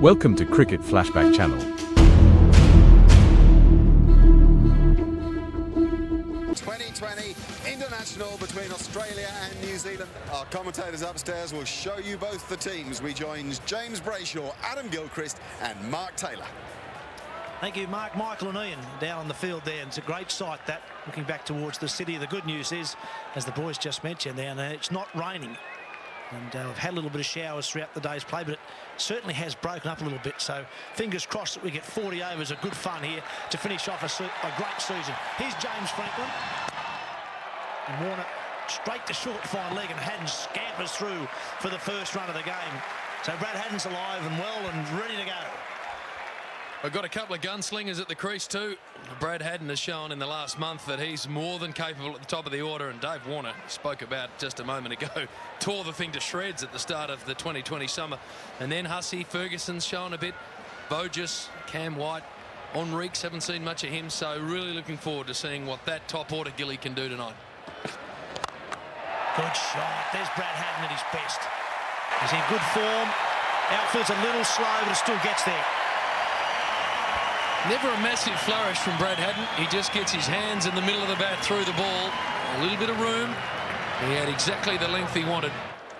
Welcome to Cricket Flashback channel. 2020 international between Australia and New Zealand. Our commentators upstairs will show you both the teams. We joined James Brayshaw, Adam Gilchrist and Mark Taylor. Thank you, Mark, Michael and Ian down on the field there. And it's a great sight, that, looking back towards the city. The good news is, as the boys just mentioned there, it's not raining. And we've had a little bit of showers throughout the day's play, but it certainly has broken up a little bit. So fingers crossed that we get 40 overs of good fun here to finish off a great season. Here's James Franklin. And Warner straight to short fine leg, and Haddon scampers through for the first run of the game. So Brad Haddon's alive and well and ready to go. We've got a couple of gunslingers at the crease too. Brad Haddon has shown in the last month that he's more than capable at the top of the order, and Dave Warner spoke about just a moment ago, tore the thing to shreds at the start of the 2020 summer. And then Hussey, Ferguson's shown a bit, Bogus, Cam White, Enriques, haven't seen much of him, so really looking forward to seeing what that top order Gilly can do tonight. Good shot. There's Brad Haddon at his best. He's in good form. Outfield's a little slow, but it still gets there. Never a massive flourish from Brad Haddon. He just gets his hands in the middle of the bat through the ball. A little bit of room. He had exactly the length he wanted.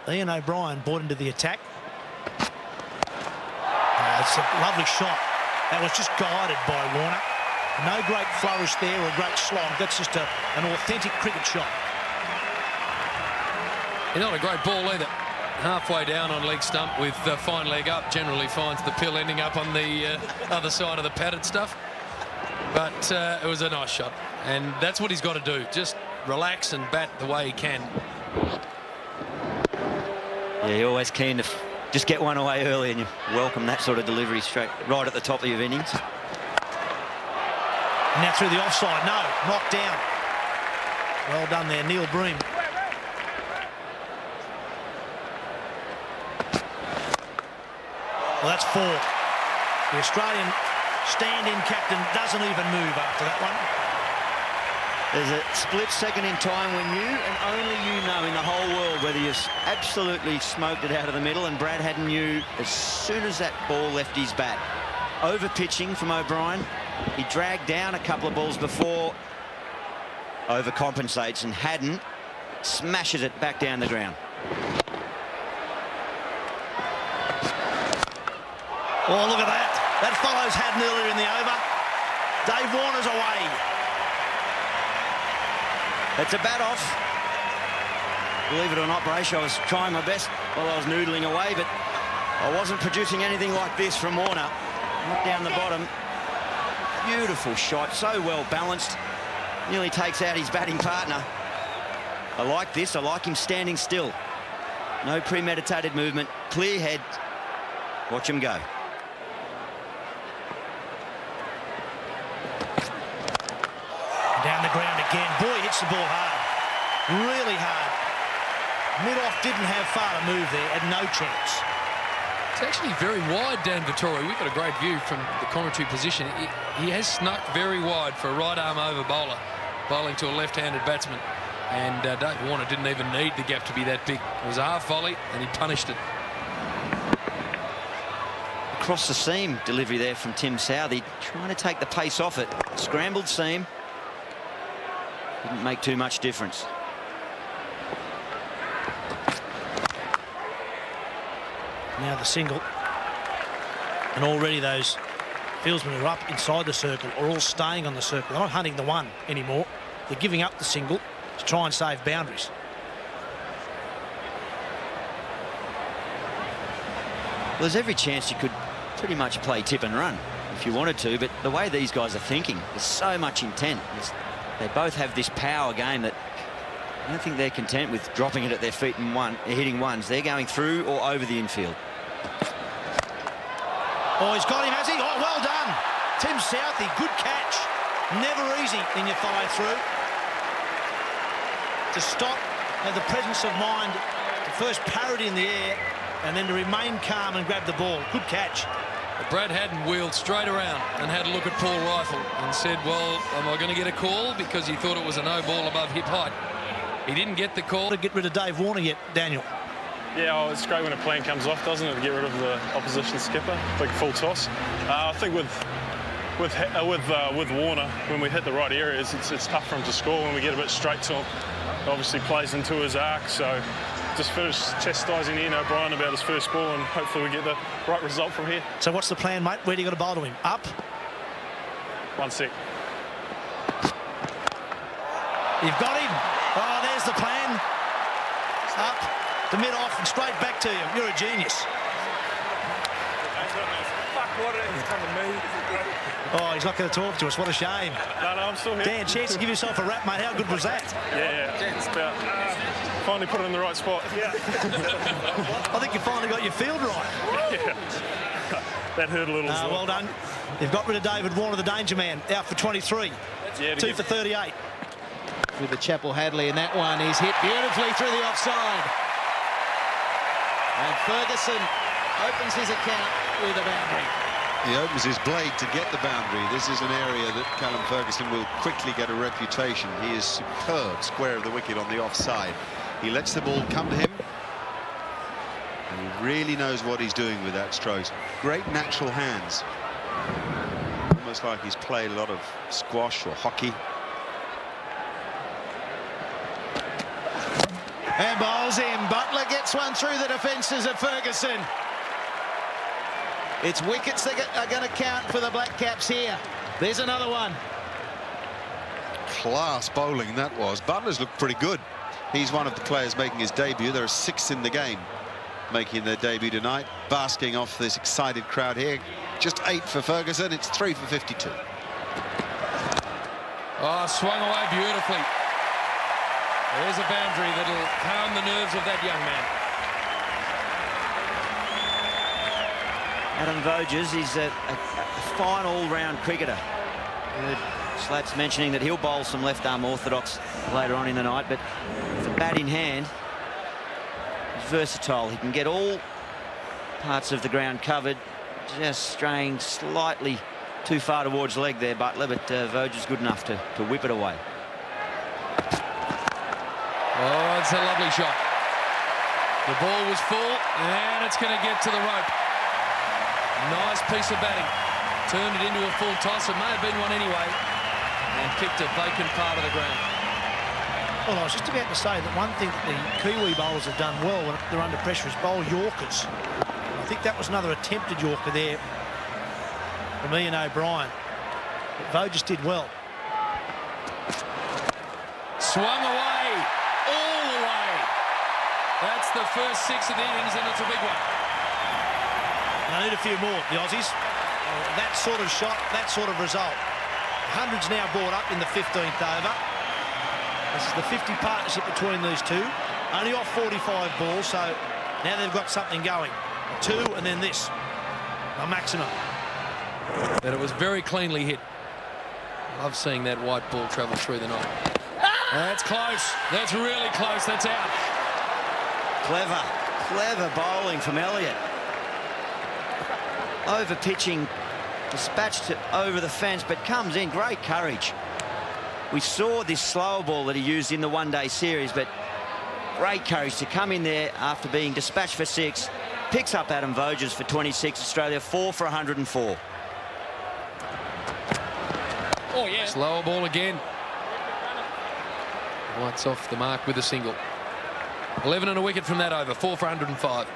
Ian O'Brien brought into the attack. It's a lovely shot. That was just guided by Warner. No great flourish there or a great slog. That's just an authentic cricket shot. He's not a great ball either. Halfway down on leg stump with fine leg up, generally finds the pill ending up on the other side of the padded stuff. But it was a nice shot, and that's what he's got to do. Just relax and bat the way he can. Yeah, you're always keen to just get one away early, and you welcome that sort of delivery straight right at the top of your innings. Now through the offside. No, knocked down. Well done there, Neil Bream. Well, that's four. The Australian stand-in captain doesn't even move after that one. There's a split second in time when you and only you know in the whole world whether you've absolutely smoked it out of the middle, and Brad Haddon knew as soon as that ball left his bat. Over-pitching from O'Brien. He dragged down a couple of balls before, overcompensates, and Haddon smashes it back down the ground. Oh, look at that. That follows Haddon earlier in the over. Dave Warner's away. It's a bat off. Believe it or not, Brayshaw, I was trying my best while I was noodling away, but I wasn't producing anything like this from Warner. Not down the bottom. Beautiful shot, so well balanced. Nearly takes out his batting partner. I like this. I like him standing still. No premeditated movement. Clear head. Watch him go. Down the ground again. Boy, hits the ball hard. Really hard. Mid-off didn't have far to move there. Had no chance. It's actually very wide, Dan Vittori. We've got a great view from the commentary position. He has snuck very wide for a right-arm over bowler, bowling to a left-handed batsman. And Dave Warner didn't even need the gap to be that big. It was a half volley, and he punished it. Across the seam delivery there from Tim Southey, trying to take the pace off it. Scrambled seam. Didn't make too much difference. Now the single. And already those fieldsmen who are up inside the circle are all staying on the circle. They're not hunting the one anymore. They're giving up the single to try and save boundaries. Well, there's every chance you could pretty much play tip and run if you wanted to, but the way these guys are thinking, there's so much intent. They both have this power game that I don't think they're content with dropping it at their feet and hitting ones. They're going through or over the infield. Oh, he's got him, has he? Oh, well done. Tim Southey, good catch. Never easy in your follow-through. To stop, have the presence of mind to first parry it in the air and then to remain calm and grab the ball. Good catch. Brad Haddon wheeled straight around and had a look at Paul Rifle and said, well, am I going to get a call? Because he thought it was a no ball above hip height. He didn't get the call. To get rid of Dave Warner yet, Daniel. Yeah, well, it's great when a plan comes off, doesn't it, to get rid of the opposition skipper, big full toss. I think with Warner, when we hit the right areas, it's tough for him to score. When we get a bit straight to him, it obviously plays into his arc. So just finish chastising Ian O'Brien about his first ball, and hopefully we get the right result from here. So what's the plan, mate? Where do you got to bowl to him? Up? 1 sec. You've got him. Oh, there's the plan. Up to mid-off and straight back to you. You're a genius. Oh, he's not going to talk to us. What a shame. No, I'm still here. Dan, chance to give yourself a rap, mate. How good was that? Yeah. It's about finally put it in the right spot. Yeah. I think you finally got your field right. Yeah. That hurt a little. Well done. You've got rid of David Warner, the danger man, out for 23. Yeah, 2 for 38. With the Chapel Hadley, and that one is hit beautifully through the offside. And Ferguson opens his account with a boundary. He opens his blade to get the boundary. This is an area that Callum Ferguson will quickly get a reputation. He is superb, square of the wicket on the offside. He lets the ball come to him, and he really knows what he's doing with that stroke. Great natural hands. Almost like he's played a lot of squash or hockey. And bowls in. Butler gets one through the defences of Ferguson. It's wickets that are going to count for the Black Caps here. There's another one. Class bowling that was. Butler's looked pretty good. He's one of the players making his debut. There are 6 in the game making their debut tonight, basking off this excited crowd here. Just 8 for Ferguson. It's 3 for 52. Oh, swung away beautifully. There's a boundary that'll calm the nerves of that young man. Adam Voges is a fine all-round cricketer. Heard Slats mentioning that he'll bowl some left-arm orthodox later on in the night, but with a bat in hand, he's versatile. He can get all parts of the ground covered, just straying slightly too far towards leg there, Butler, but Voges is good enough to whip it away. Oh, it's a lovely shot. The ball was full, and it's going to get to the rope. Nice piece of batting. Turned it into a full toss. It may have been one anyway. And kicked a vacant part of the ground. Well, I was just about to say that one thing that the Kiwi bowlers have done well when they're under pressure is bowl Yorkers. I think that was another attempted Yorker there from Ian O'Brien. But Voges did well. Swung away. All the way. That's the first 6 of the innings, and it's a big one. They need a few more, the Aussies. That sort of shot, that sort of result. 100's now brought up in the 15th over. This is the 50 partnership between these two. Only off 45 balls, so now they've got something going. A 2 and then this, a maximum. But it was very cleanly hit. Love seeing that white ball travel through the night. That's close. That's really close. That's out. Clever bowling from Elliott. Over pitching, dispatched it over the fence, but comes in. Great courage. We saw this slower ball that he used in the one-day series, but great courage to come in there after being dispatched for 6. Picks up Adam Voges for 26. Australia 4 for 104. Oh, yeah. Slower ball again. White's off the mark with a single. 11 and a wicket from that over. 4 for 105.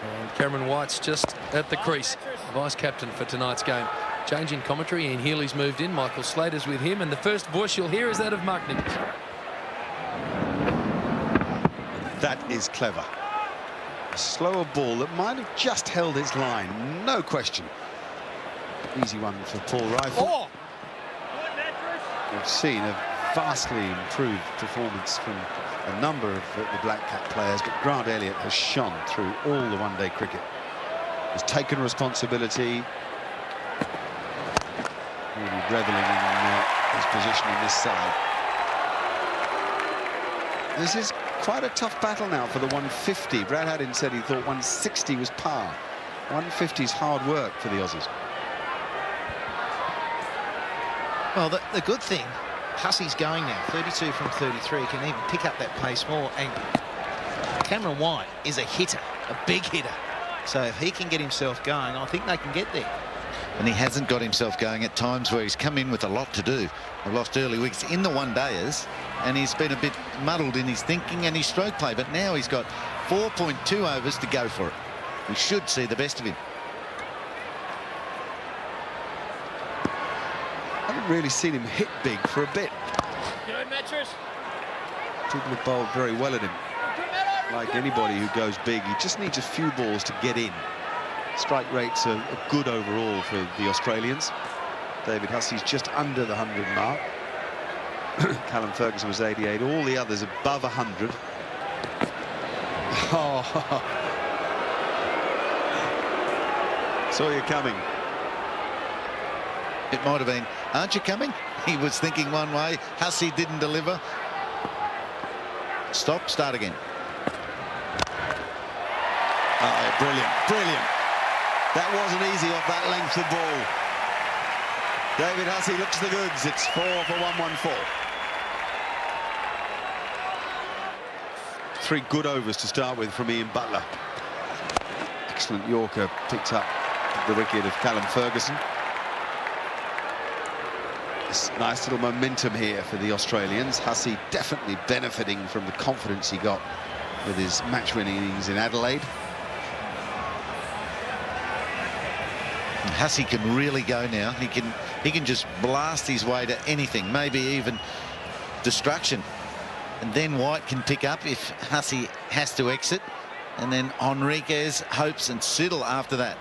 And Cameron White's just at the crease, vice-captain for tonight's game. Changing commentary, Ian Healy's moved in, Michael Slater's with him, and the first voice you'll hear is that of Mark Nichols. That is clever. A slower ball that might have just held its line, no question. Easy one for Paul Rifle. Oh! We've seen a vastly improved performance from a number of the Black Cap players, but Grant Elliott has shone through all the one-day cricket. He's taken responsibility, really reveling in his position in this side. This is quite a tough battle now for the 150. Brad Haddin said he thought 160 was par. 150 is hard work for the Aussies. Well, the good thing, Hussey's going now, 32 from 33, can even pick up that pace more. And Cameron White is a hitter, a big hitter. So if he can get himself going, I think they can get there. And he hasn't got himself going at times where he's come in with a lot to do. I've lost early wickets in the one-dayers, and he's been a bit muddled in his thinking and his stroke play. But now he's got 4.2 overs to go for it. We should see the best of him. I haven't really seen him hit big for a bit. People have bowled very well at him. Like anybody who goes big, he just needs a few balls to get in. Strike rates are good overall for the Australians. David Hussey's just under the 100 mark. Callum Ferguson was 88. All the others above 100. Oh. Saw you coming. It might have been, aren't you coming? He was thinking one way. Hussey didn't deliver. Stop, start again. Oh, brilliant, brilliant. That wasn't easy off that length of ball. David Hussey looks the goods. It's 4 for 114. 3 good overs to start with from Ian Butler. Excellent Yorker picks up the wicket of Callum Ferguson. This nice little momentum here for the Australians. Hussey definitely benefiting from the confidence he got with his match-winning innings in Adelaide. Hussey can really go now. He can just blast his way to anything, maybe even destruction. And then White can pick up if Hussey has to exit. And then Enriquez, Hopes and Siddle after that.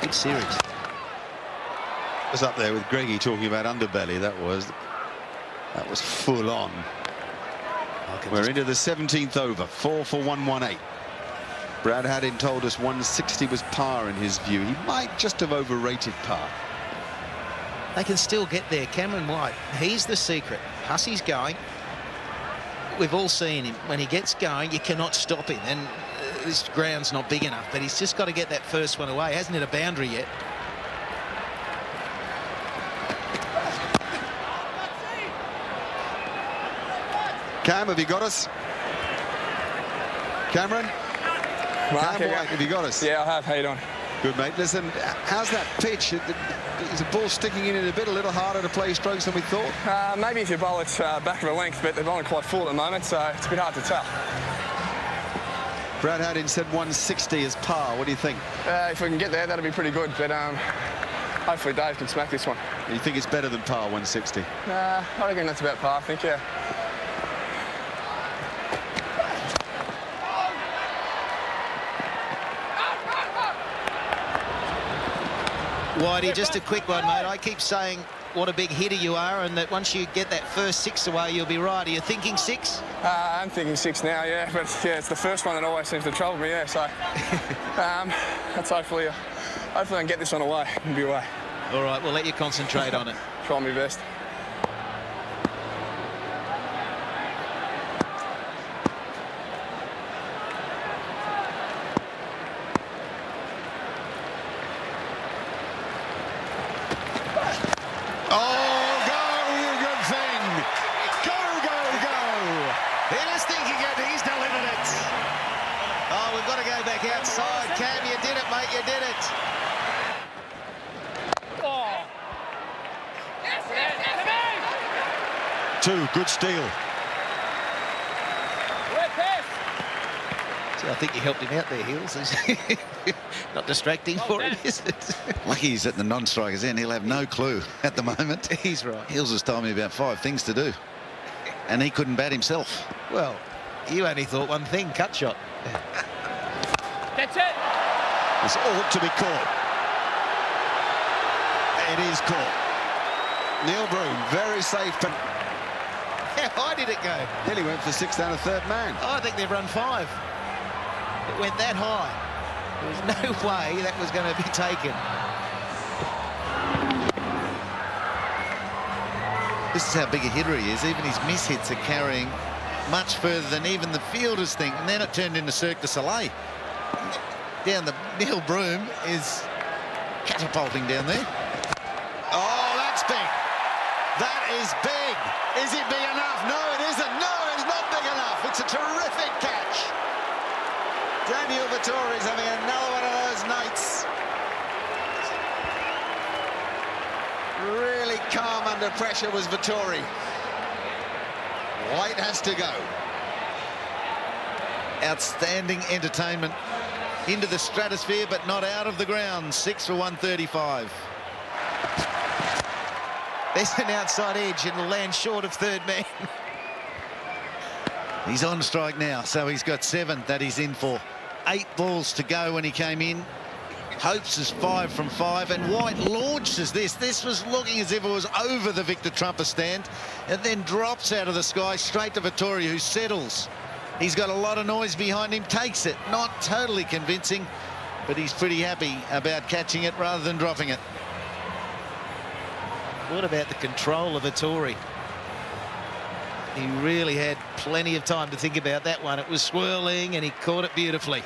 Good series. I was up there with Greggy talking about underbelly. That was full on. We're into the 17th over. 4 for 118. Brad Haddin told us 160 was par in his view. He might just have overrated par. They can still get there. Cameron White, he's the secret. Hussey's going. We've all seen him. When he gets going, you cannot stop him. And this ground's not big enough, but he's just got to get that first one away. Hasn't hit a boundary yet. Cam, have you got us? Cameron? Mark, Cam White, have you got us? Yeah, I have. How you doing? Good, mate. Listen, how's that pitch? Is the ball sticking in it a bit, a little harder to play strokes than we thought? Maybe if you bowl it back of a length, but they're bowling quite full at the moment, so it's a bit hard to tell. Brad Haddin said 160 is par. What do you think? If we can get there, that'll be pretty good, but hopefully Dave can smack this one. You think it's better than par, 160? I reckon that's about par, I think, yeah. Whitey, just a quick one, mate. I keep saying what a big hitter you are, and that once you get that first 6 away, you'll be right. Are you thinking 6? I'm thinking 6 now, yeah, but yeah, it's the first one that always seems to trouble me, yeah, so that's hopefully I can get this one away and be away. All right, we'll let you concentrate on it. Try my best. Outside, Cam, you did it, mate, you did it. Two, good steal. See, I think you helped him out there, Hills. Not distracting for him, is it? Lucky he's at the non-strikers end. He'll have no clue at the moment. He's right. Hills has told me about 5 things to do. And he couldn't bat himself. Well, you only thought one thing, cut shot. That's it. This ought to be caught. It is caught. Neil Broom, very safe. How high did it go? Nearly went for 6 down a third man. Oh, I think they've run 5. It went that high. There was no way that was going to be taken. This is how big a hitter he is. Even his miss-hits are carrying much further than even the fielders think. And then it turned into Cirque du Soleil. Down the Neil Broom is catapulting down there. Oh, that's big. That is big. Is it big enough? No, it isn't. No, it's not big enough. It's a terrific catch. Daniel Vettori's having another one of those nights. Really calm under pressure was Vettori. White has to go. Outstanding entertainment into the stratosphere, but not out of the ground. 6 for 135. There's an outside edge and will land short of third man. He's on strike now, so he's got 7 that he's in for. 8 balls to go when he came in. Hopes is 5 from 5, and White launches this. This was looking as if it was over the Victor Trumper stand, and then drops out of the sky straight to Vettori, who settles. He's got a lot of noise behind him, takes it. Not totally convincing, but he's pretty happy about catching it rather than dropping it. What about the control of Vettori? He really had plenty of time to think about that one. It was swirling and he caught it beautifully.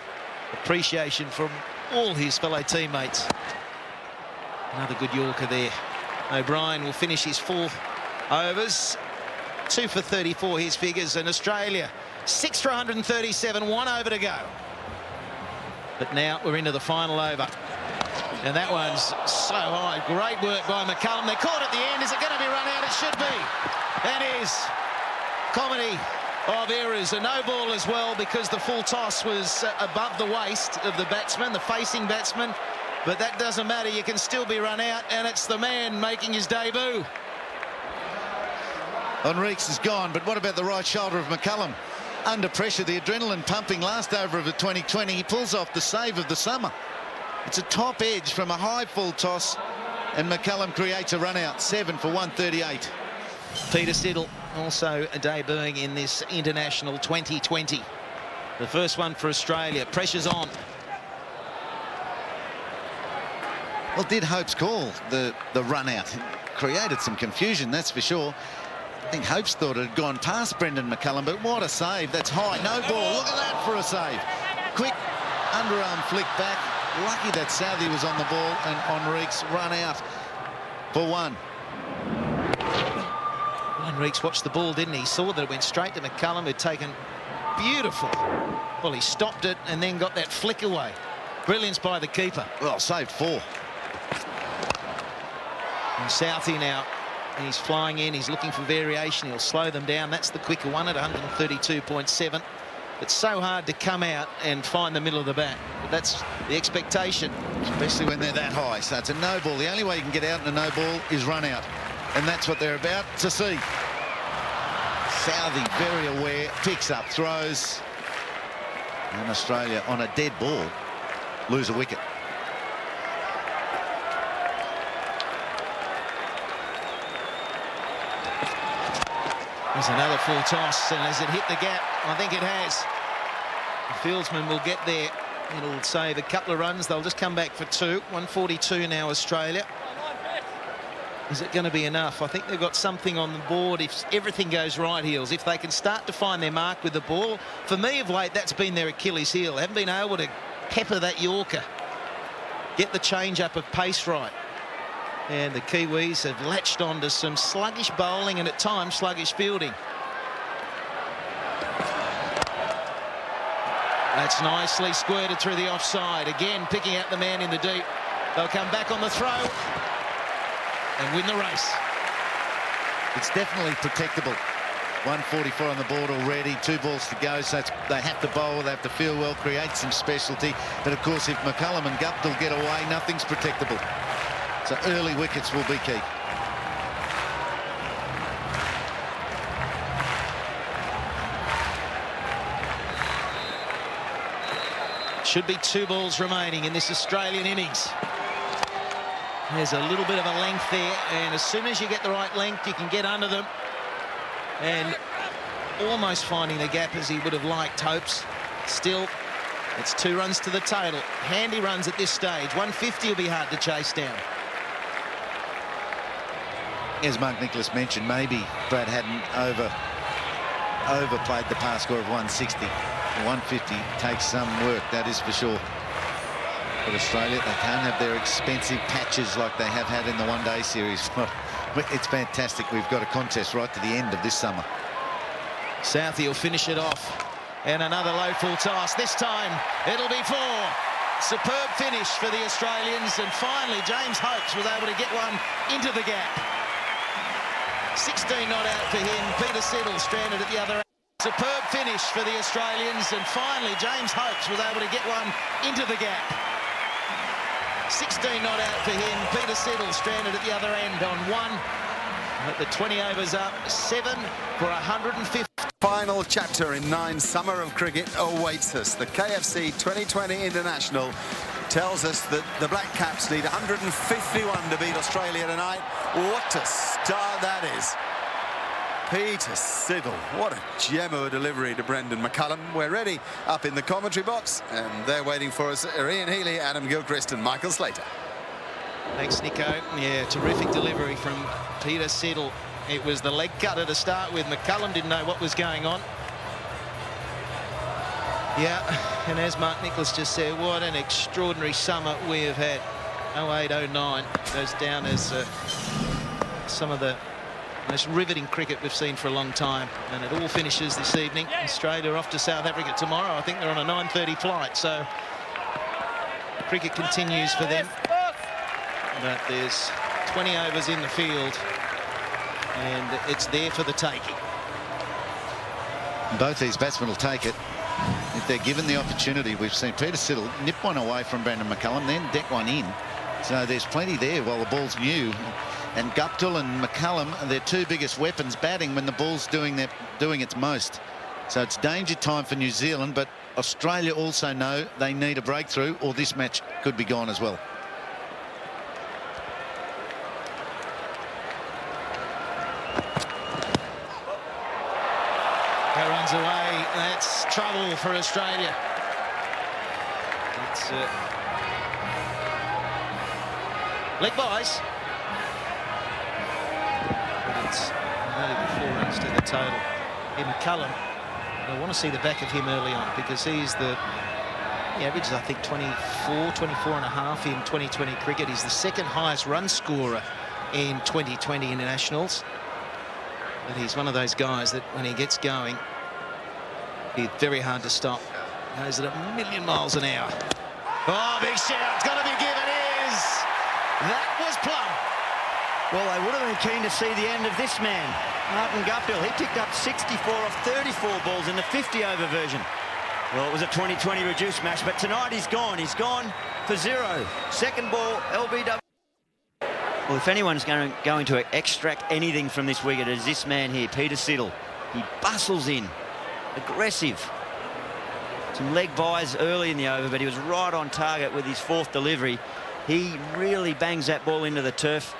Appreciation from all his fellow teammates. Another good Yorker there. O'Brien will finish his 4 overs. 2 for 34 his figures, and Australia 6 for 137, 1 over to go. But now we're into the final over. And that one's so high. Great work by McCullum. They caught at the end. Is it going to be run out? It should be. That is comedy of errors. A no ball as well, because the full toss was above the waist of the batsman, the facing batsman. But that doesn't matter. You can still be run out, and it's the man making his debut. Henriques is gone, but what about the right shoulder of McCullum? Under pressure, the adrenaline pumping last over of the 2020. He pulls off the save of the summer. It's a top edge from a high full toss, and McCullum creates a run out. 7 for 138. Peter Siddle also debuting in this international 2020. The first one for Australia. Pressure's on. Well, did Hopes call the run out? Created some confusion, that's for sure. I think Hopes thought it had gone past Brendan McCullum, but what a save. That's high. No ball. Look at that for a save. Quick underarm flick back. Lucky that Southey was on the ball, and Henriques run out for 1. Henriques watched the ball, didn't he? He saw that it went straight to McCullum, who'd taken beautiful. Well, he stopped it and then got that flick away. Brilliance by the keeper. Well, saved 4. And Southey now, he's flying in, he's looking for variation, he'll slow them down. That's the quicker one at 132.7. It's so hard to come out and find the middle of the bat. But that's the expectation. Especially when they're that high. So it's a no ball. The only way you can get out in a no ball is run out. And that's what they're about to see. Southey very aware, picks up, throws. And Australia on a dead ball lose a wicket. There's another full toss, and has it hit the gap? I think it has. The fieldsman will get there. It'll save a couple of runs. They'll just come back for 2. 142 now, Australia. Is it going to be enough? I think they've got something on the board if everything goes right, Heels. If they can start to find their mark with the ball. For me, of late, that's been their Achilles heel. They haven't been able to pepper that Yorker. Get the change-up of pace right. And the Kiwis have latched onto some sluggish bowling and at times sluggish fielding. That's nicely squirted through the offside. Again, picking out the man in the deep. They'll come back on the throw and win the race. It's definitely protectable. 144 on the board already, 2 balls to go, so they have to bowl, they have to feel well, create some specialty. But of course, if McCullum and Guptill get away, nothing's protectable. So early wickets will be key. Should be 2 balls remaining in this Australian innings. There's a little bit of a length there, and as soon as you get the right length, you can get under them. And almost finding the gap as he would have liked, Hopes. Still, it's 2 runs to the total. Handy runs at this stage. 150 will be hard to chase down. As Mark Nicholas mentioned, maybe Brad hadn't overplayed the pass score of 160. 150 takes some work, that is for sure. But Australia, they can't have their expensive patches like they have had in the one-day series. It's fantastic. We've got a contest right to the end of this summer. Southey will finish it off. And another low full toss. This time it'll be 4. Superb finish for the Australians. And finally, James Hoax was able to get one into the gap. 16 not out for him. Peter Siddle stranded at the other end. Superb finish for the Australians. And finally, James Hoax was able to get one into the gap. 16 not out for him. Peter Siddle stranded at the other end on 1. At the 20 overs up, 7 for 150. Final chapter in 9 summer of cricket awaits us. The KFC 2020 International tells us that the Black Caps need 151 to beat Australia tonight. What a start that is. Peter Siddle, what a gem of a delivery to Brendan McCullum. We're ready up in the commentary box, and they're waiting for us. Ian Healy, Adam Gilchrist and Michael Slater. Thanks, Nico. Yeah, terrific delivery from Peter Siddle. It was the leg cutter to start with. McCullum didn't know what was going on. Yeah, and as Mark Nicholas just said, what an extraordinary summer we have had. 08-09 goes down as some of the most riveting cricket we've seen for a long time, and it all finishes this evening. Australia off to South Africa tomorrow. I think they're on a 9:30 flight, so cricket continues for them. But there's 20 overs in the field, and it's there for the taking. Both these batsmen will take it if they're given the opportunity. We've seen Peter Siddle nip one away from Brendan McCullum, then deck one in. So there's plenty there while the ball's new. And Guptill and McCullum are their 2 biggest weapons batting when the ball's doing its most. So it's danger time for New Zealand, but Australia also know they need a breakthrough or this match could be gone as well. That runs away. That's trouble for Australia. It's leg byes. It's only 4 runs to the total. In McCullum, I want to see the back of him early on because he's the average is, I think, 24 and a half in 2020 cricket. He's the 2nd highest run scorer in 2020 internationals. But he's one of those guys that when he gets going, he's very hard to stop. Goes at 1,000,000 miles an hour. Oh, big shout. It's got to be given. Is that was plumb. Well, they would have been keen to see the end of this man, Martin Guptill. He picked up 64 off 34 balls in the 50-over version. Well, it was a 2020 reduced match, but tonight he's gone. He's gone for 0. Second ball, LBW. Well, if anyone's going to extract anything from this wicket, it is this man here, Peter Siddle. He bustles in, aggressive. Some leg byes early in the over, but he was right on target with his 4th delivery. He really bangs that ball into the turf.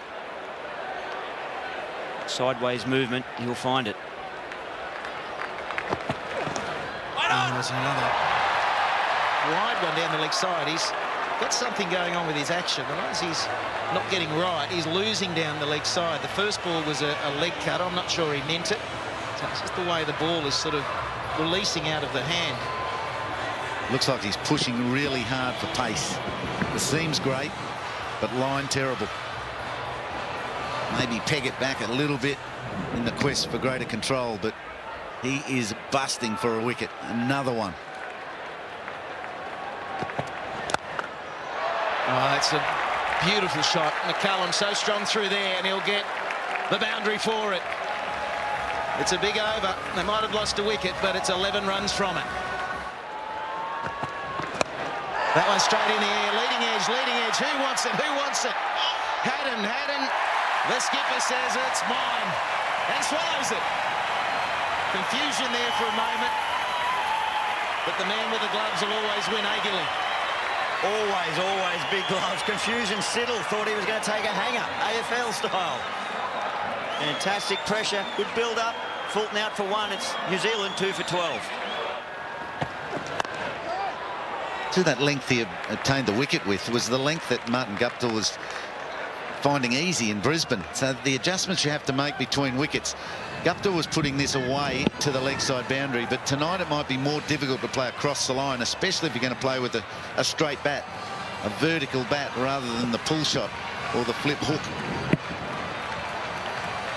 Sideways movement, he'll find it. There's another wide one down the leg side. He's got something going on with his action. Otherwise he's not getting right. He's losing down the leg side. The first ball was a leg cut. I'm not sure he meant it. So it's just the way the ball is sort of releasing out of the hand. Looks like he's pushing really hard for pace. The seam's great, but line terrible. Maybe peg it back a little bit in the quest for greater control, but he is busting for a wicket. Another one. Oh, that's a beautiful shot. McCullum so strong through there, and he'll get the boundary for it. It's a big over. They might have lost a wicket, but it's 11 runs from it. That one straight in the air. Leading edge, leading edge. Who wants it? Who wants it? Haddon. The skipper says it's mine and swallows it. Confusion there for a moment, but the man with the gloves will always win, eh, Gilly? Always big gloves. Confusion. Siddle thought he was going to take a hanger, AFL style. Fantastic pressure, good build-up. Fulton out for 1. It's New Zealand 2 for 12. To that length he obtained the wicket with was the length that Martin Guptill was finding easy in Brisbane. So the adjustments you have to make between wickets. Guptill was putting this away to the leg side boundary, but tonight it might be more difficult to play across the line, especially if you're going to play with a straight bat, a vertical bat, rather than the pull shot or the flip hook.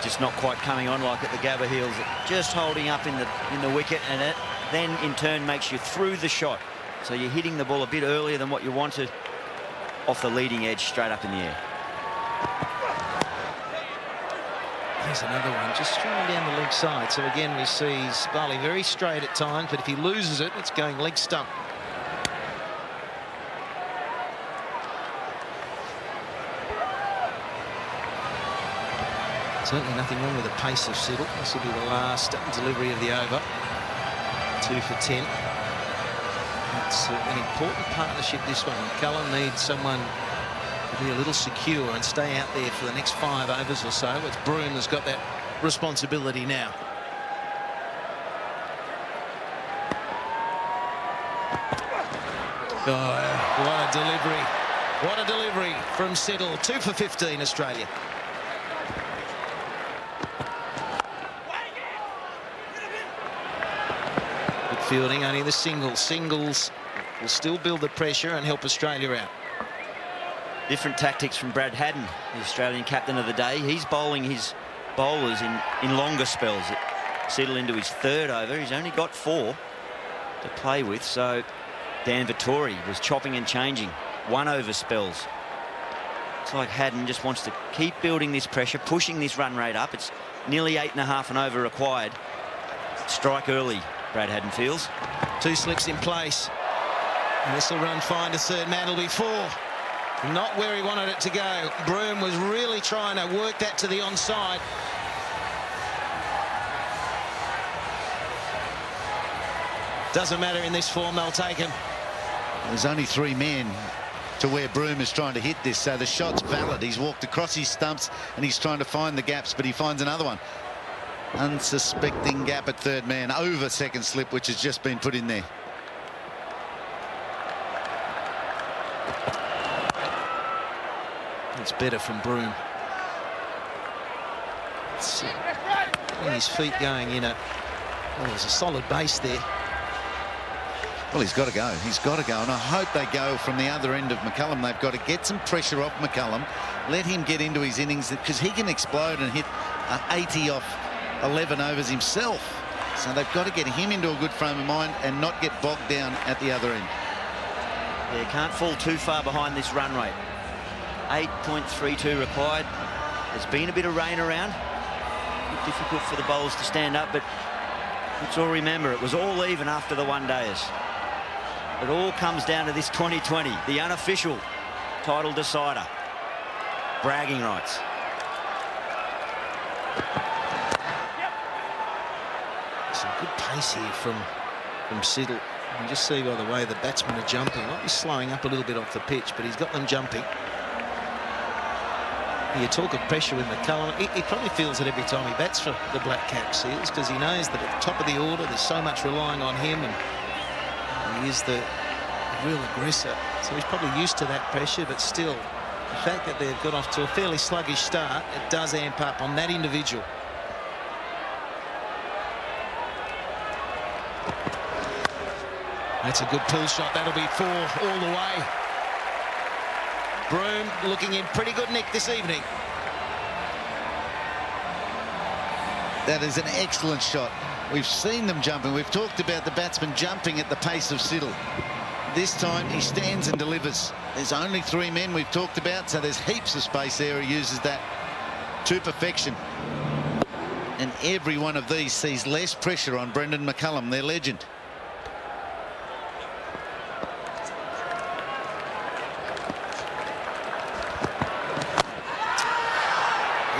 just not quite coming on like at the Gabba Heels, just holding up in the wicket, and it then in turn makes you through the shot. So you're hitting the ball a bit earlier than what you wanted off the leading edge straight up in the air. Here's another one, just streaming down the leg side. So again, we see Sparley very straight at times, but if he loses it, it's going leg stump. Certainly nothing wrong with the pace of Siddle. This will be the last delivery of the over. 2 for 10. It's an important partnership, this one. McCullum needs someone to be a little secure and stay out there for the next 5 overs or so. It's Broome has got that responsibility now. Oh, what a delivery. What a delivery from Siddle. 2 for 15, Australia. Good fielding, only the singles. Singles will still build the pressure and help Australia out. Different tactics from Brad Haddin, the Australian captain of the day. He's bowling his bowlers in longer spells. Siddle into his 3rd over. He's only got 4 to play with, so Dan Vettori was chopping and changing 1 over spells. It's like Haddin just wants to keep building this pressure, pushing this run rate up. It's nearly 8.5 an over required. Strike early, Brad Haddin feels. 2 slips in place. And this will run fine to third man. It'll be 4. Not where he wanted it to go. Broome was really trying to work that to the onside. Doesn't matter in this form, they'll take him. There's only 3 men to where Broome is trying to hit this, so the shot's valid. He's walked across his stumps and he's trying to find the gaps, but he finds another one. Unsuspecting gap at third man over second slip, which has just been put in there. It's better from Broome. His feet going in there's a solid base there. Well, he's got to go. He's got to go, and I hope they go from the other end of McCullum. They've got to get some pressure off McCullum, let him get into his innings, because he can explode and hit 80 off 11 overs himself. So they've got to get him into a good frame of mind and not get bogged down at the other end. Yeah, can't fall too far behind this run rate. 8.32 required. There's been a bit of rain around. A bit difficult for the bowlers to stand up, but let's all remember it was all even after the one-dayers. It all comes down to this 2020, the unofficial title decider. Bragging rights. Some good pace here from Siddle. You can just see by the way the batsmen are jumping. Might be slowing up a little bit off the pitch, but he's got them jumping. You talk of pressure with McCullum. He probably feels it every time he bats for the Black Cap Seals, because he knows that at the top of the order there's so much relying on him, and he is the real aggressor. So he's probably used to that pressure, but still, the fact that they've got off to a fairly sluggish start, it does amp up on that individual. That's a good pull shot. That'll be 4 all the way. Broome looking in pretty good nick this evening. That is an excellent shot. We've seen them jumping. We've talked about the batsman jumping at the pace of Siddle. This time he stands and delivers. There's only 3 men we've talked about, so there's heaps of space there. He uses that to perfection. And every one of these sees less pressure on Brendan McCullum, their legend.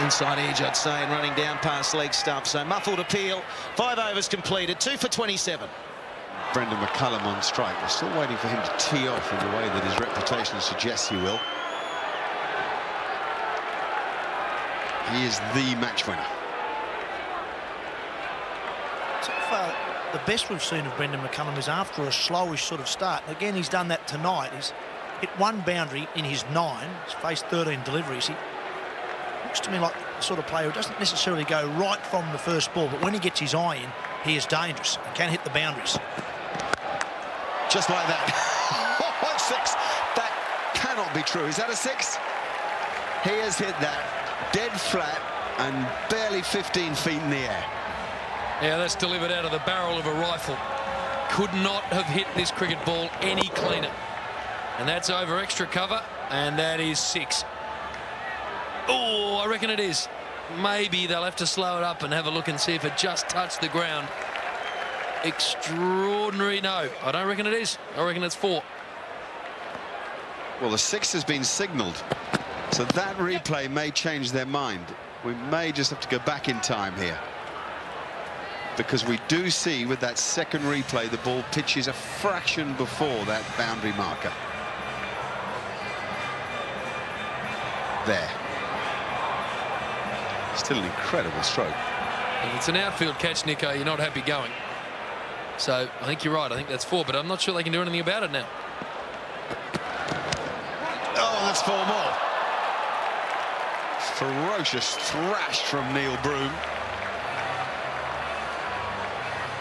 Inside edge, I'd say, and running down past leg stump. So muffled appeal. 5 overs completed. 2 for 27. Brendan McCullum on strike. We're still waiting for him to tee off in the way that his reputation suggests he will. He is the match winner. So far, the best we've seen of Brendan McCullum is after a slowish sort of start. Again, he's done that tonight. He's hit 1 boundary in his 9. He's faced 13 deliveries. He looks to me like the sort of player who doesn't necessarily go right from the first ball, but when he gets his eye in, he is dangerous and can hit the boundaries. Just like that. 6. That cannot be true. Is that a 6? He has hit that dead flat and barely 15 feet in the air. Yeah, that's delivered out of the barrel of a rifle. Could not have hit this cricket ball any cleaner. And that's over extra cover, and that is 6. Oh, I reckon it is. Maybe they'll have to slow it up and have a look and see if it just touched the ground. Extraordinary. No, I don't reckon it is. I reckon it's 4. Well, the 6 has been signalled, so that replay may change their mind. We may just have to go back in time here, because we do see with that second replay the ball pitches a fraction before that boundary marker. There. Still an incredible stroke. If it's an outfield catch, Nico, you're not happy going. So I think you're right. I think that's 4, but I'm not sure they can do anything about it now. Oh, that's 4 more. Ferocious thrash from Neil Broome.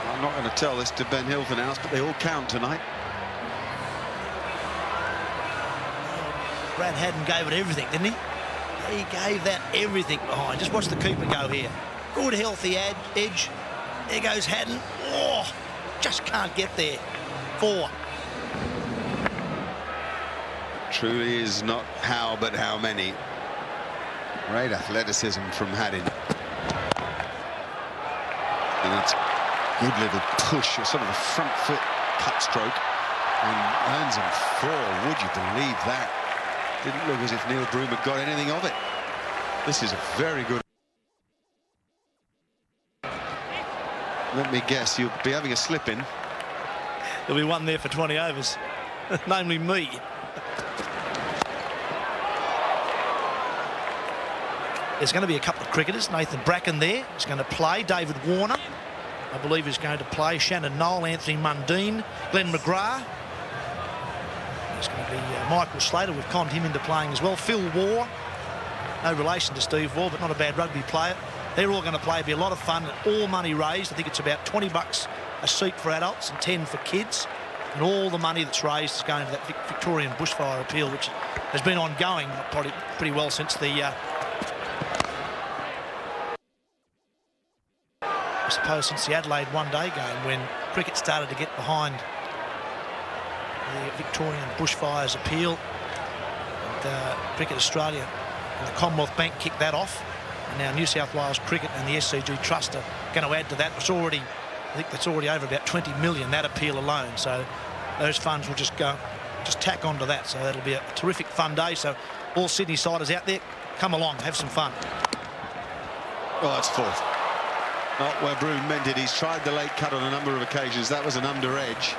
I'm not going to tell this to Ben Hill for now, but they all count tonight. Brad Haddon gave it everything, didn't he? He gave that everything behind. Just watch the keeper go here. Good, healthy edge. There goes Haddon. Oh, just can't get there. 4. Truly is not how, but how many. Great athleticism from Haddon. And that's good little push, sort of a front foot cut stroke, and earns him 4. Would you believe that? Didn't look as if Neil Broome had got anything of it. This is a very good. Let me guess, you'll be having a slip in. There'll be one there for 20 overs, namely me. There's going to be a couple of cricketers. Nathan Bracken there is going to play. David Warner, I believe, is going to play. Shannon Knoll, Anthony Mundine, Glenn McGrath. There's going to be Michael Slater. We've conned him into playing as well. Phil Waugh, no relation to Steve Waugh, but not a bad rugby player. They're all going to play. It'll be a lot of fun. All money raised. I think it's about $20 a seat for adults and 10 for kids. And all the money that's raised is going to that Victorian bushfire appeal, which has been ongoing probably pretty well since the I suppose since the Adelaide one-day game, when cricket started to get behind the Victorian bushfires appeal. And, Cricket Australia and the Commonwealth Bank kicked that off. And now New South Wales Cricket and the SCG Trust are going to add to that. It's already, I think that's already over about 20 million, that appeal alone. So those funds will just tack onto that. So that'll be a terrific fun day. So all Sydney siders out there, come along, have some fun. Oh, that's 4th. Not where Broome meant it. He's tried the late cut on a number of occasions. That was an under edge.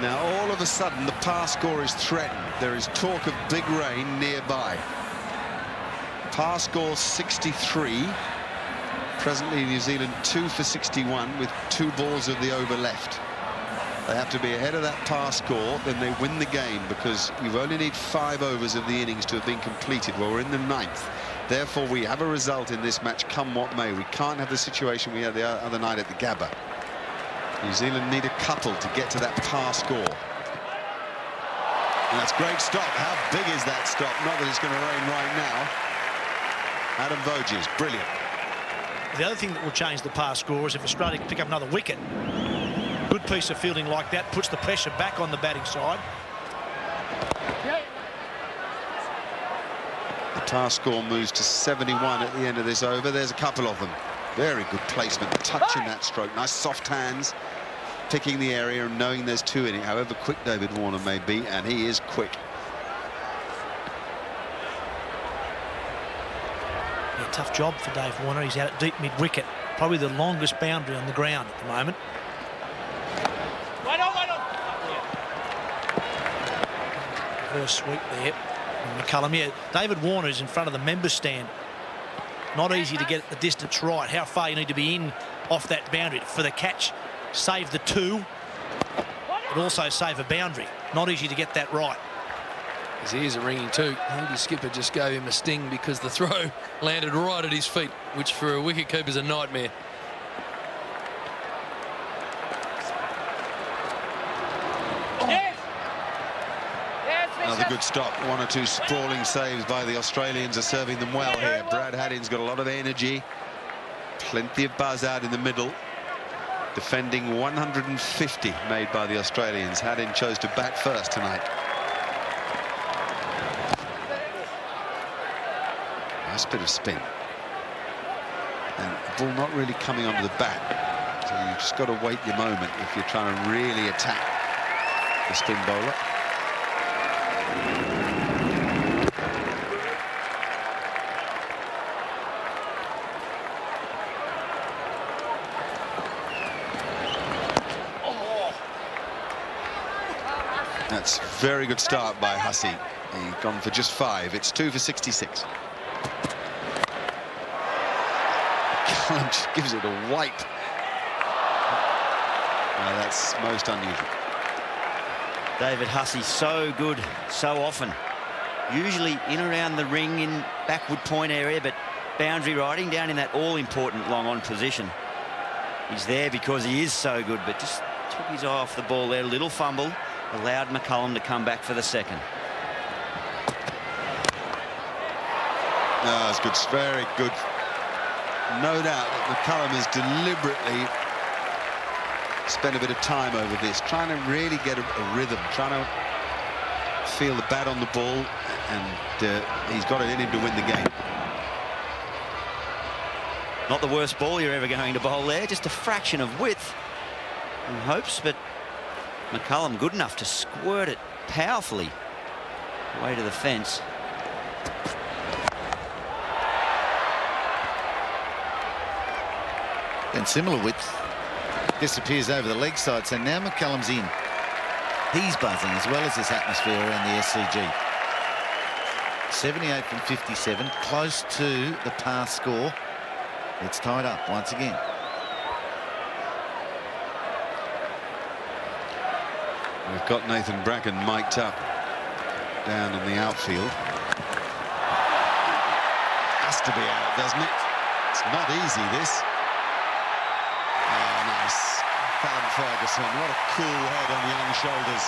Now all of a sudden the par score is threatened. There is talk of big rain nearby. Par score 63. Presently New Zealand 2 for 61 with 2 balls of the over left. They have to be ahead of that par score, then they win the game, because you only need 5 overs of the innings to have been completed. Well, we're in the 9th. Therefore, we have a result in this match, come what may. We can't have the situation we had the other night at the Gabba. New Zealand need a couple to get to that par score. And that's great stop. How big is that stop? Not that it's going to rain right now. Adam Voges, brilliant. The other thing that will change the par score is if Australia can pick up another wicket. Good piece of fielding like that puts the pressure back on the batting side. The par score moves to 71 at the end of this over. There's a couple of them. Very good placement, touching that stroke. Nice soft hands, picking the area and knowing there's 2 in it, however quick David Warner may be, and he is quick. Yeah, tough job for Dave Warner. He's out at deep mid-wicket. Probably the longest boundary on the ground at the moment. Reverse sweep there. McCullum, yeah, David Warner is in front of the members stand. Not easy to get the distance right. How far you need to be in off that boundary for the catch. Save the 2, but also save a boundary. Not easy to get that right. His ears are ringing too. I think his skipper just gave him a sting because the throw landed right at his feet, which for a wicketkeeper is a nightmare. Another good stop. One or two sprawling saves by the Australians are serving them well here. Brad Haddin's got a lot of energy. Plenty of buzz out in the middle. Defending 150 made by the Australians. Haddin chose to bat first tonight. Nice bit of spin. And the ball not really coming onto the bat. So you've just got to wait your moment if you're trying to really attack the spin bowler. That's a very good start by Hussey. He's gone for just 5. It's 2 for 66. Cullen just gives it a wipe. Well, that's most unusual. David Hussey, so good so often. Usually in around the ring in backward point area, but boundary riding down in that all-important long-on position. He's there because he is so good, but just took his eye off the ball there. A little fumble. Allowed McCullum to come back for the second. No, it's good, very good. No doubt that McCullum has deliberately spent a bit of time over this, trying to really get a rhythm, trying to feel the bat on the ball, and he's got it in him to win the game. Not the worst ball you're ever going to bowl there, just a fraction of width and hopes, but McCullum good enough to squirt it powerfully away to the fence. And similar width disappears over the leg side, so now McCullum's in. He's buzzing as well as this atmosphere around the SCG. 78 from 57, close to the par score. It's tied up once again. We've got Nathan Bracken mic'd up down in the outfield. Has to be out, doesn't it? It's not easy, this. Oh, nice. Callum Ferguson, what a cool head on young shoulders.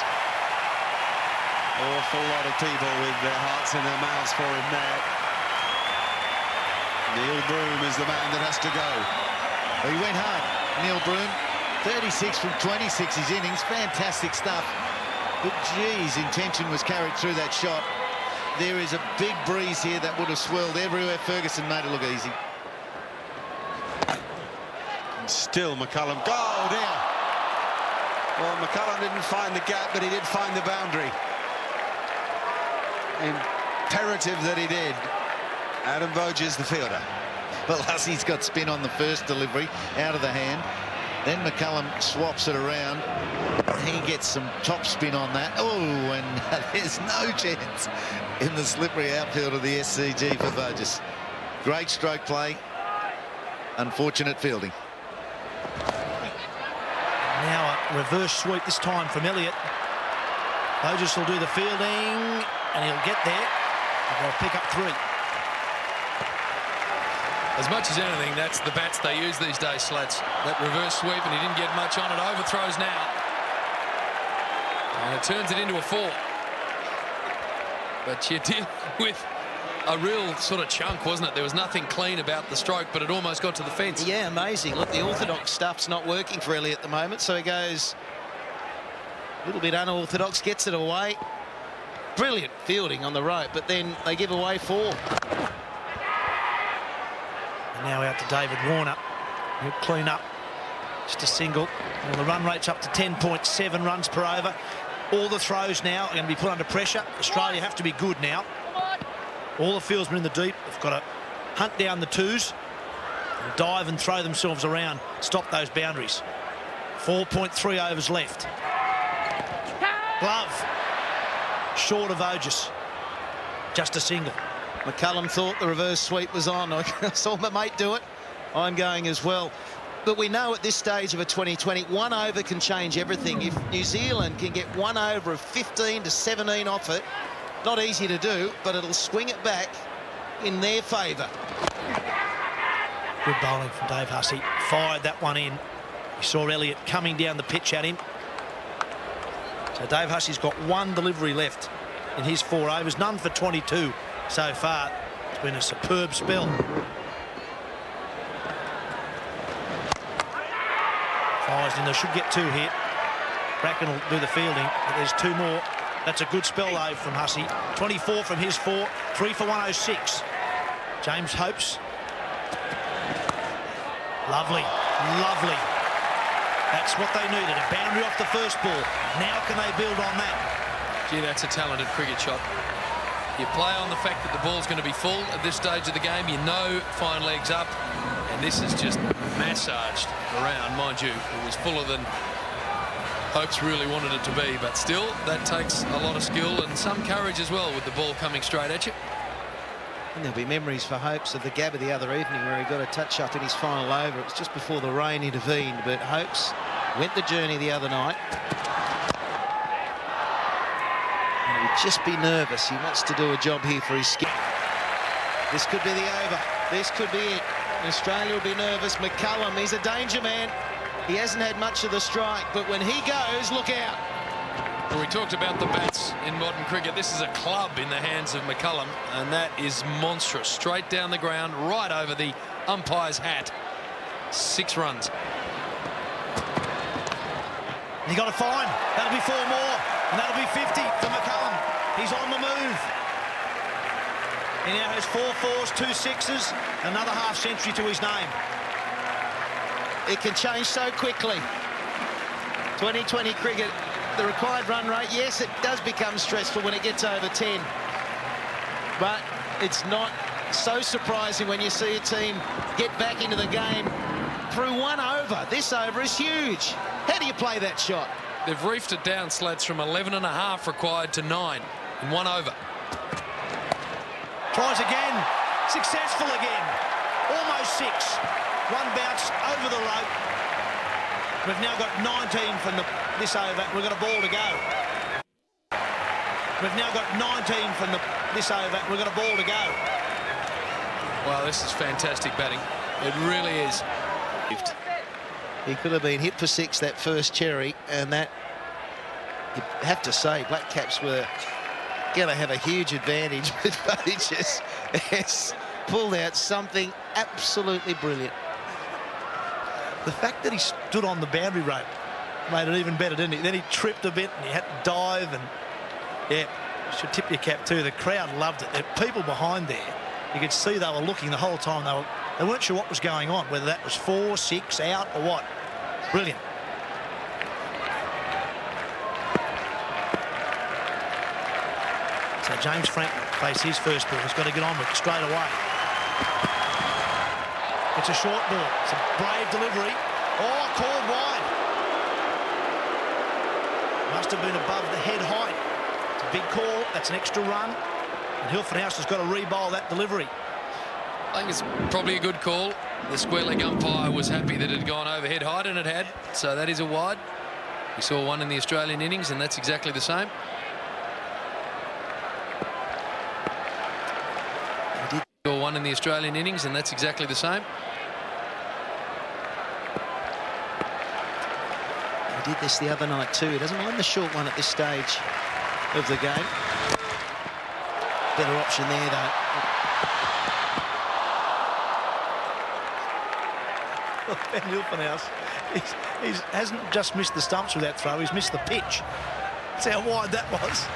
Awful lot of people with their hearts in their mouths for him there. Neil Broom is the man that has to go. He went hard, Neil Broom. 36 from 26 his innings, fantastic stuff. But geez, intention was carried through that shot. There is a big breeze here that would have swirled everywhere. Ferguson made it look easy. And still McCullum, oh dear. Well, McCullum didn't find the gap, but he did find the boundary. Imperative that he did. Adam Voges, the fielder. Well, Hussey's got spin on the first delivery, out of the hand. Then McCullum swaps it around. He gets some top spin on that. Oh, and there's no chance in the slippery outfield of the SCG for Voges. Great stroke play. Unfortunate fielding. Now a reverse sweep this time from Elliott. Voges will do the fielding and he'll get there. They'll pick up 3. As much as anything, that's the bats they use these days, Slats. That reverse sweep, and he didn't get much on it. Overthrows now. And it turns it into a 4. But you deal with a real sort of chunk, wasn't it? There was nothing clean about the stroke, but it almost got to the fence. Yeah, amazing. Look, the orthodox stuff's not working for Elliott at the moment, so he goes a little bit unorthodox, gets it away. Brilliant fielding on the rope, but then they give away 4. Now out to David Warner. He'll clean up. Just a single. And the run rate's up to 10.7 runs per over. All the throws now are going to be put under pressure. Australia have to be good now. All the fieldsmen in the deep have got to hunt down the 2s and dive and throw themselves around. Stop those boundaries. 4.3 overs left. Glove. Short of Voges. Just a single. McCullum thought the reverse sweep was on. I saw my mate do it. I'm going as well. But we know at this stage of a 2020, 1 over can change everything. If New Zealand can get 1 over of 15 to 17 off it, not easy to do, but it'll swing it back in their favour. Good bowling from Dave Hussey. Fired that one in. We saw Elliott coming down the pitch at him. So Dave Hussey's got 1 delivery left. in his 4 overs. None for 22 so far. It's been a superb spell. Fires in there, should get 2 hit. Bracken will do the fielding, but there's 2 more. That's a good spell though from Hussey. 24 from his 4, 3 for 106. James hopes. Lovely, lovely. That's what they needed, a boundary off the first ball. Now can they build on that? Gee, that's a talented cricket shot. You play on the fact that the ball's going to be full at this stage of the game. You know fine legs up, and this is just massaged around. Mind you, it was fuller than Hopes really wanted it to be, but still, that takes a lot of skill and some courage as well with the ball coming straight at you. And there'll be memories for Hopes of the Gabba the other evening where he got a touch-up in his final over. It was just before the rain intervened, but Hopes went the journey the other night. And he'd just be nervous. He wants to do a job here for his skin. This could be the over. This could be it. Australia will be nervous. McCullum, he's a danger man. He hasn't had much of the strike, but when he goes, look out. Well, we talked about the bats in modern cricket. This is a club in the hands of McCullum, and that is monstrous. Straight down the ground, right over the umpire's hat. 6 runs. He got a fine. That'll be 4 more, and that'll be 50 for McCullum. He's on the move. He now has 4 fours, 2 sixes, another half century to his name. It can change so quickly. 2020 cricket, the required run rate, yes, it does become stressful when it gets over 10. But it's not so surprising when you see a team get back into the game through 1 over. This over is huge. How do you play that shot? They've reefed it down, Slats, from 11.5 required to 9 in 1 over. Tries again. Successful again. Almost 6. 1 bounce over the rope. We've now got 19 from this over. We've got a ball to go. We've now got 19 from this over. We've got a ball to go. Wow, this is fantastic batting. It really is. He could have been hit for 6 that first cherry, and that, you have to say, Black Caps were going to have a huge advantage, but he just has pulled out something absolutely brilliant. The fact that he stood on the boundary rope made it even better, didn't he? Then he tripped a bit and he had to dive, and yeah, you should tip your cap too. The crowd loved it. There were people behind there. You could see they were looking the whole time. They weren't sure what was going on, whether that was 4, 6, out or what. Brilliant. So James Franklin plays his first ball. He's got to get on with it straight away. It's a short ball. It's a brave delivery. Oh, called wide. Must have been above the head height. It's a big call. That's an extra run. And Hilfenhaus has got to re-bowl that delivery. I think it's probably a good call. The square leg umpire was happy that it had gone over head height, and it had. So that is a wide. We saw 1 in the Australian innings, and that's exactly the same. We did saw 1 in the Australian innings, and that's exactly the same. He did this the other night too. He doesn't mind the short one at this stage of the game. Better option there though. Ben Hilfenhaus, he hasn't just missed the stumps with that throw, he's missed the pitch. That's how wide that was.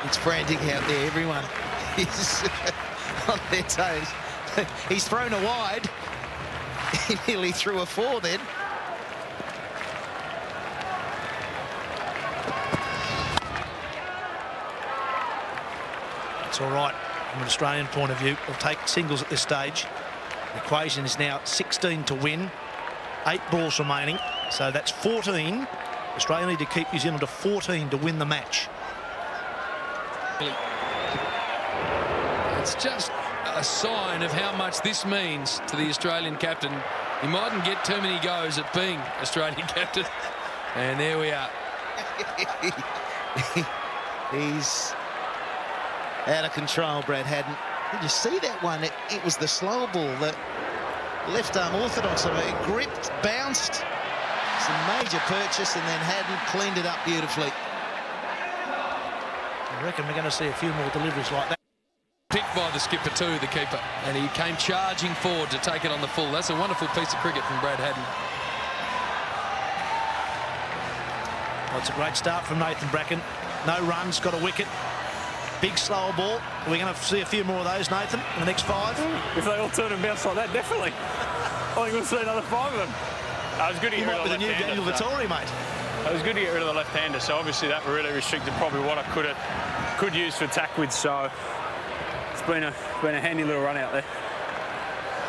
It's frantic out there, everyone is on their toes. He's thrown a wide. He nearly threw a 4 then. It's all right from an Australian point of view. We'll take singles at this stage. The equation is now 16 to win, 8 balls remaining, so that's 14. Australia need to keep New Zealand to 14 to win the match. It's just a sign of how much this means to the Australian captain. He mightn't get too many goes at being Australian captain. And there we are. He's out of control, Brad Haddon. Did you see that one? It was the slower ball, the left arm orthodox. It gripped, bounced. a major purchase, and then Haddon cleaned it up beautifully. I reckon we're going to see a few more deliveries like that. Picked by the skipper too, the keeper, and he came charging forward to take it on the full. That's a wonderful piece of cricket from Brad Haddon. Well, it's a great start from Nathan Bracken. No runs, got a wicket. Big slower ball. Are we going to see a few more of those, Nathan, in the next 5? If they all turn and bounce like that, definitely. I think we'll see another 5 of them. It was good to You get rid might of be the the new left-hander. Daniel Vittori, mate. It was good to get rid of the left-hander, so obviously that really restricted probably what I could use for tack with, so it's been a handy little run out there.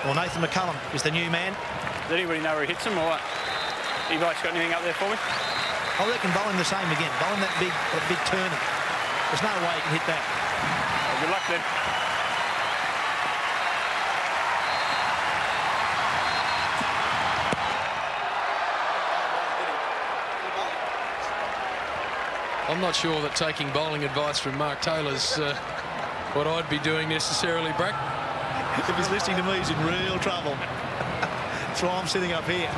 Well, Nathan McCullum is the new man. Does anybody know where he hits them or what? You guys got anything up there for me? I reckon bowling the same again. Bowling that big turning. There's no way he can hit that. Well, good luck then. I'm not sure that taking bowling advice from Mark Taylor's what I'd be doing necessarily, Brack. If he's listening to me, he's in real trouble. That's why I'm sitting up here.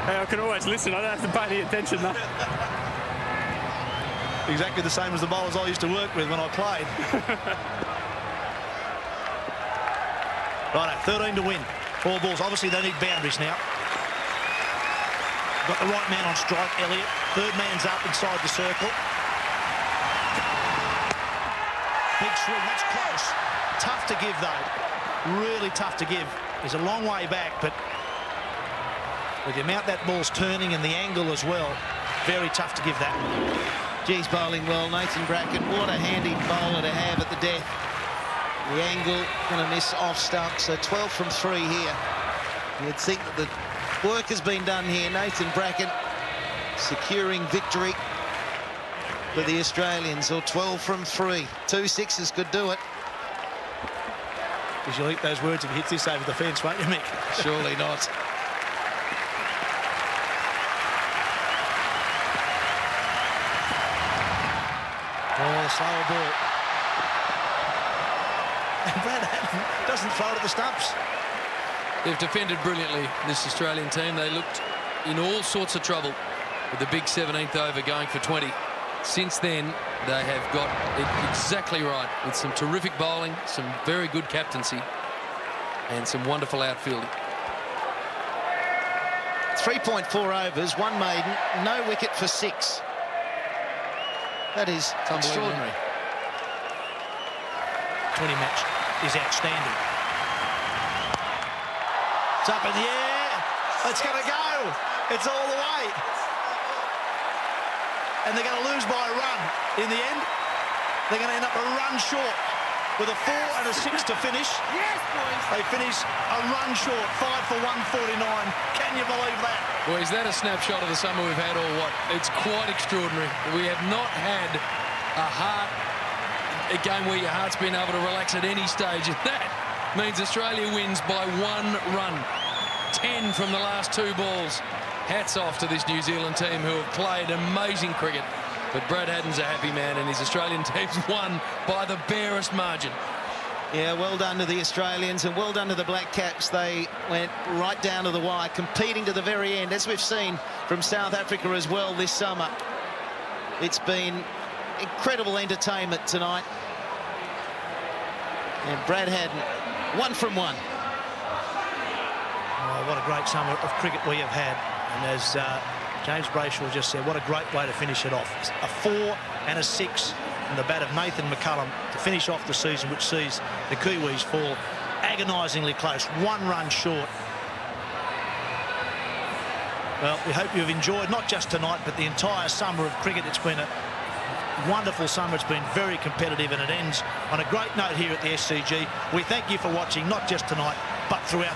Hey, I can always listen. I don't have to pay any attention, though. Exactly the same as the bowlers I used to work with when I played. Right, 13 to win. 4 balls. Obviously, they need boundaries now. Got the right man on strike, Elliott. Third man's up inside the circle. Big swing, that's close. Tough to give, though. Really tough to give. He's a long way back, but with the amount that ball's turning and the angle as well, very tough to give that. Geez, bowling well, Nathan Bracken. What a handy bowler to have at the death. The angle, going to miss off stump, so 12 from 3 here. You'd think that the work has been done here. Nathan Bracken securing victory for the Australians, or 12 from 3. 2 sixes could do it. Because you'll eat those words if he hits this over the fence, won't you, Mick? Surely not. Oh, slower ball. And Brad Haddon doesn't throw it at the stumps. They've defended brilliantly, this Australian team. They looked in all sorts of trouble with the big 17th over going for 20. Since then, they have got it exactly right with some terrific bowling, some very good captaincy, and some wonderful outfielding. 3.4 overs, 1 maiden, no wicket for 6. That is extraordinary. 20 match is outstanding. It's up in the air. It's going to go. It's all the way. And they're going to lose by a run. In the end, they're going to end up a run short with a 4 and a 6 to finish. Yes, boys. They finish a run short, 5 for 149. Can you believe that? Well, is that a snapshot of the summer we've had or what? It's quite extraordinary. We have not had a game where your heart's been able to relax at any stage. And that means Australia wins by 1 run. 10 from the last 2 balls. Hats off to this New Zealand team who have played amazing cricket. But Brad Haddon's a happy man and his Australian team's won by the barest margin. Yeah, well done to the Australians and well done to the Black Caps. They went right down to the wire, competing to the very end, as we've seen from South Africa as well this summer. It's been incredible entertainment tonight. And Brad Haddon, 1 from 1. Oh, what a great summer of cricket we have had. And as James Brayshaw just said, what a great way to finish it off. A 4 and a 6 from the bat of Nathan McCullum to finish off the season, which sees the Kiwis fall agonisingly close, 1 run short. Well, we hope you've enjoyed not just tonight, but the entire summer of cricket. It's been a wonderful summer. It's been very competitive, and it ends on a great note here at the SCG. We thank you for watching, not just tonight, but throughout